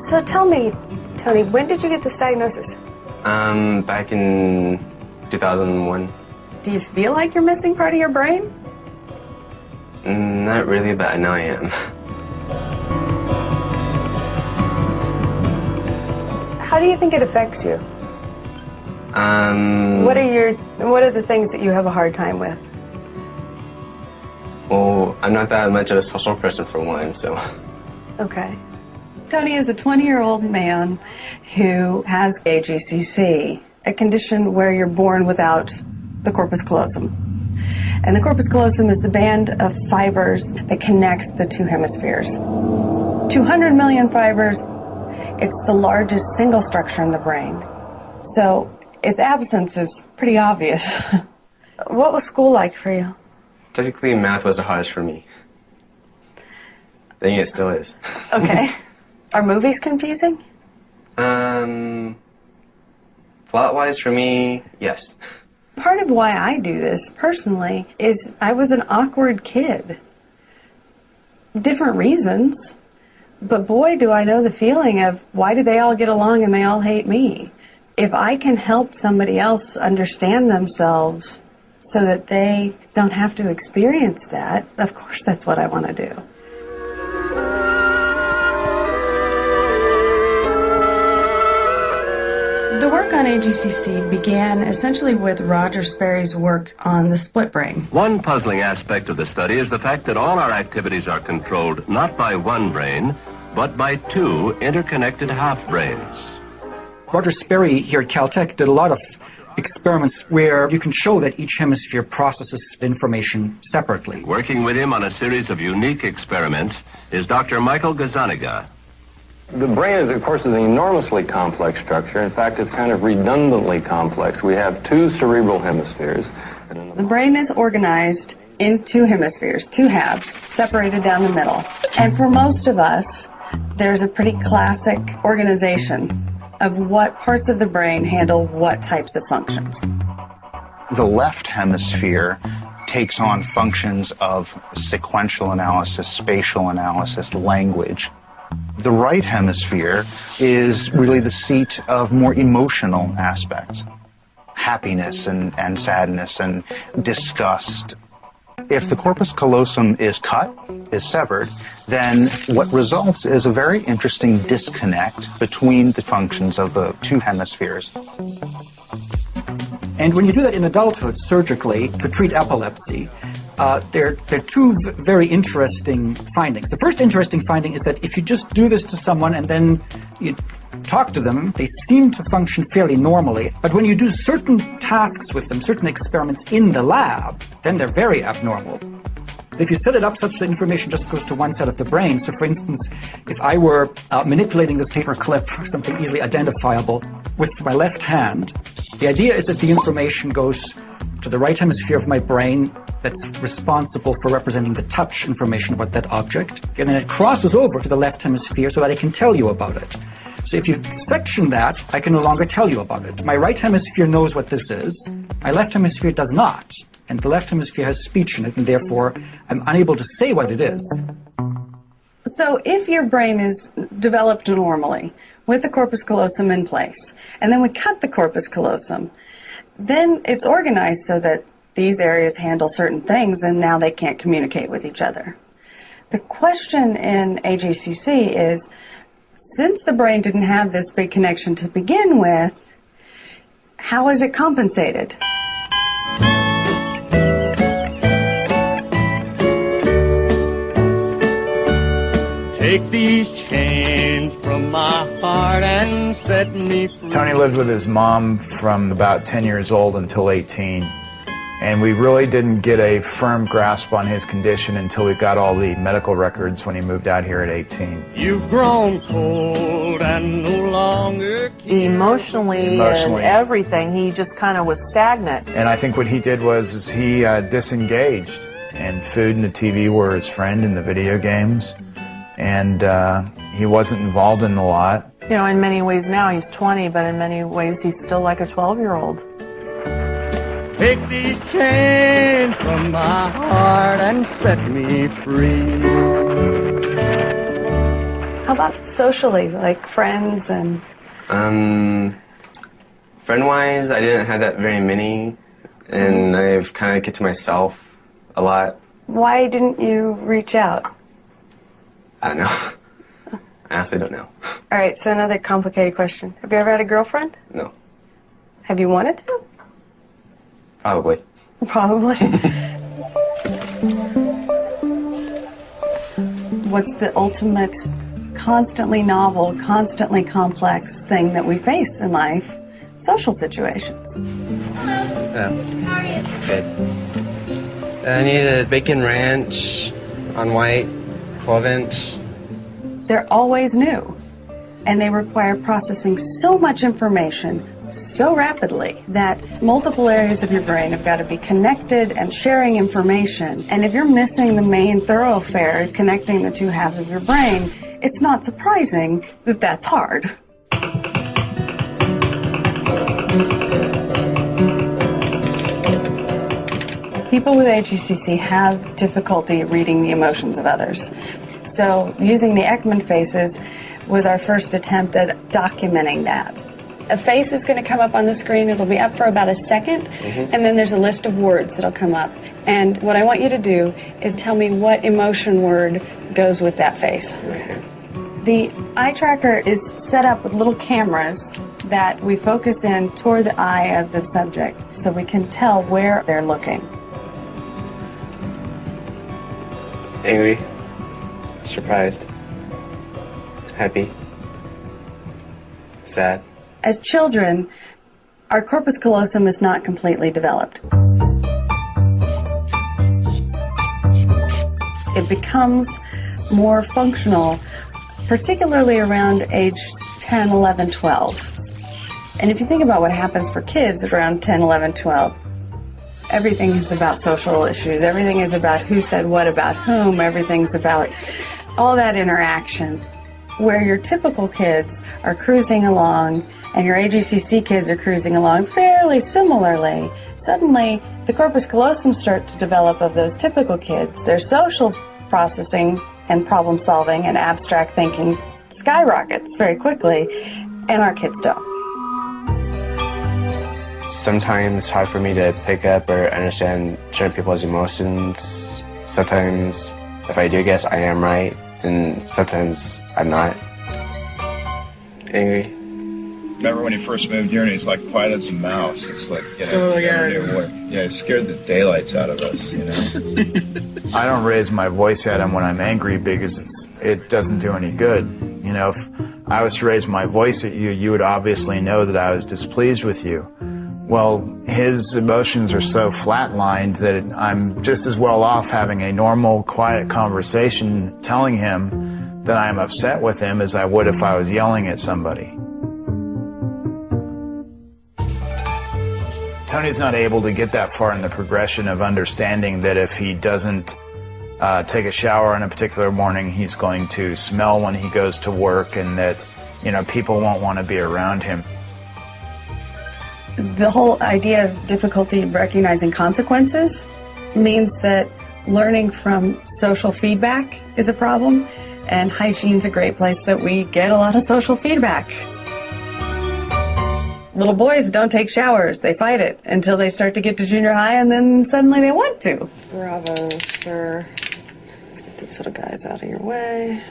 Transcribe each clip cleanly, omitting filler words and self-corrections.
So tell me, Tony, when did you get this diagnosis? Back in 2001. Do you feel like you're missing part of your brain? Not really, but I know I am. How do you think it affects you? What are the things that you have a hard time with? Well, I'm not that much of a social person for one, so. Okay. Tony is a 20-year-old man who has AGCC, a condition where you're born without the corpus callosum. And the corpus callosum is the band of fibers that connect the two hemispheres. 200 million fibers. It's the largest single structure in the brain. So its absence is pretty obvious. What was school like for you? Technically, math was the hardest for me. I think it still is. Okay. Are movies confusing? Plot-wise for me, yes. Part of why I do this, personally, is I was an awkward kid. Different reasons, but boy, do I know the feeling of why do they all get along and they all hate me? If I can help somebody else understand themselves so that they don't have to experience that, of course that's what I want to do. The work on AGCC began essentially with Roger Sperry's work on the split brain. One puzzling aspect of the study is the fact that all our activities are controlled not by one brain, but by two interconnected half-brains. Roger Sperry here at Caltech did a lot of experiments where you can show that each hemisphere processes information separately. Working with him on a series of unique experiments is Dr. Michael Gazzaniga. The brain, of course, is an enormously complex structure. In fact, it's kind of redundantly complex. We have two cerebral hemispheres. The brain is organized in two hemispheres, two halves, separated down the middle. And for most of us, there's a pretty classic organization of what parts of the brain handle what types of functions. The left hemisphere takes on functions of sequential analysis, spatial analysis, language. The right hemisphere is really the seat of more emotional aspects, happiness and sadness and disgust. If the corpus callosum is cut, is severed, then what results is a very interesting disconnect between the functions of the two hemispheres. And when you do that in adulthood surgically to treat epilepsy, there are two very interesting findings. The first interesting finding is that if you just do this to someone and then you talk to them, they seem to function fairly normally. But when you do certain tasks with them, certain experiments in the lab, then they're very abnormal. If you set it up such that information just goes to one side of the brain, so for instance, if I were manipulating this paper clip, something easily identifiable, with my left hand, the idea is that the information goes to the right hemisphere of my brain that's responsible for representing the touch information about that object, and then it crosses over to the left hemisphere so that I can tell you about it. So if you section that, I can no longer tell you about it. My right hemisphere knows what this is, my left hemisphere does not, and the left hemisphere has speech in it, and therefore I'm unable to say what it is. So if your brain is developed normally, with the corpus callosum in place, and then we cut the corpus callosum, then it's organized so that these areas handle certain things and now they can't communicate with each other. The question in AGCC is, since the brain didn't have this big connection to begin with, how is it compensated? Take these chains from my heart and set me free. Tony lived with his mom from about 10 years old until 18. And we really didn't get a firm grasp on his condition until we got all the medical records when he moved out here at 18. You've grown cold and no longer Emotionally and everything, he just kind of was stagnant. And I think what he did was he disengaged. And food and the TV were his friend and the video games. And he wasn't involved in a lot. You know, in many ways now he's 20, but in many ways he's still like a 12-year-old. Take these chains from my heart and set me free. How about socially, like friends and... Friend-wise, I didn't have that very many, and I've kind of kept to myself a lot. Why didn't you reach out? I don't know. I honestly don't know. All right, so another complicated question. Have you ever had a girlfriend? No. Have you wanted to? Probably. Probably. What's the ultimate, constantly novel, constantly complex thing that we face in life? Social situations. Hello. How are you? Good. I need a bacon ranch on white, 12-inch. They're always new, and they require processing so much information so rapidly that multiple areas of your brain have got to be connected and sharing information. And if you're missing the main thoroughfare connecting the two halves of your brain, it's not surprising that that's hard. People with AGCC have difficulty reading the emotions of others. So using the Ekman faces was our first attempt at documenting that. A face is going to come up on the screen. It'll be up for about a second, and then there's a list of words that'll come up. And what I want you to do is tell me what emotion word goes with that face. Okay. The eye tracker is set up with little cameras that we focus in toward the eye of the subject so we can tell where they're looking. Angry. Surprised. Happy. Sad. As children, our corpus callosum is not completely developed. It becomes more functional, particularly around age 10, 11, 12. And if you think about what happens for kids around 10, 11, 12, everything is about social issues. Everything is about who said what about whom. Everything's about all that interaction. Where your typical kids are cruising along and your AGCC kids are cruising along fairly similarly, suddenly the corpus callosum start to develop of those typical kids. Their social processing and problem solving and abstract thinking skyrockets very quickly, and our kids don't. Sometimes it's hard for me to pick up or understand certain people's emotions. Sometimes, if I do guess, I am right, and sometimes I'm not. Angry. Remember when he first moved here and he's like quiet as a mouse? It's like, you know, it scared the daylights out of us, you know? I don't raise my voice at him when I'm angry because it doesn't do any good. You know, if I was to raise my voice at you, you would obviously know that I was displeased with you. Well, his emotions are so flatlined that I'm just as well off having a normal, quiet conversation telling him that I'm upset with him as I would if I was yelling at somebody. Tony's not able to get that far in the progression of understanding that if he doesn't take a shower on a particular morning, he's going to smell when he goes to work, and that, you know, people won't want to be around him. The whole idea of difficulty recognizing consequences means that learning from social feedback is a problem, and hygiene's a great place that we get a lot of social feedback. Little boys don't take showers. They fight it until they start to get to junior high, and then suddenly they want to. Bravo, sir. Let's get these little guys out of your way.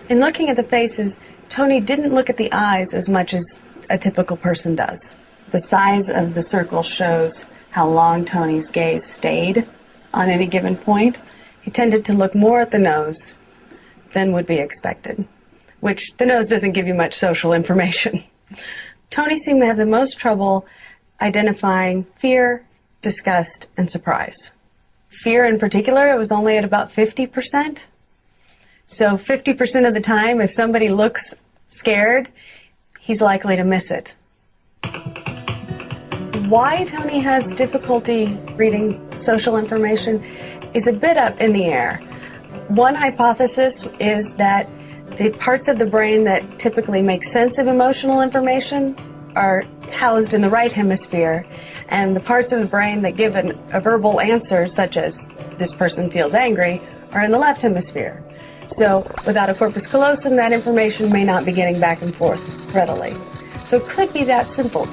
In looking at the faces, Tony didn't look at the eyes as much as a typical person does. The size of the circle shows how long Tony's gaze stayed on any given point. He tended to look more at the nose than would be expected, which the nose doesn't give you much social information. Tony seemed to have the most trouble identifying fear, disgust, and surprise. Fear in particular, it was only at about 50%. So 50% of the time, if somebody looks scared, he's likely to miss it. Why Tony has difficulty reading social information is a bit up in the air. One hypothesis is that the parts of the brain that typically make sense of emotional information are housed in the right hemisphere, and the parts of the brain that give a verbal answer, such as this person feels angry, are in the left hemisphere. So without a corpus callosum, that information may not be getting back and forth readily. So it could be that simple.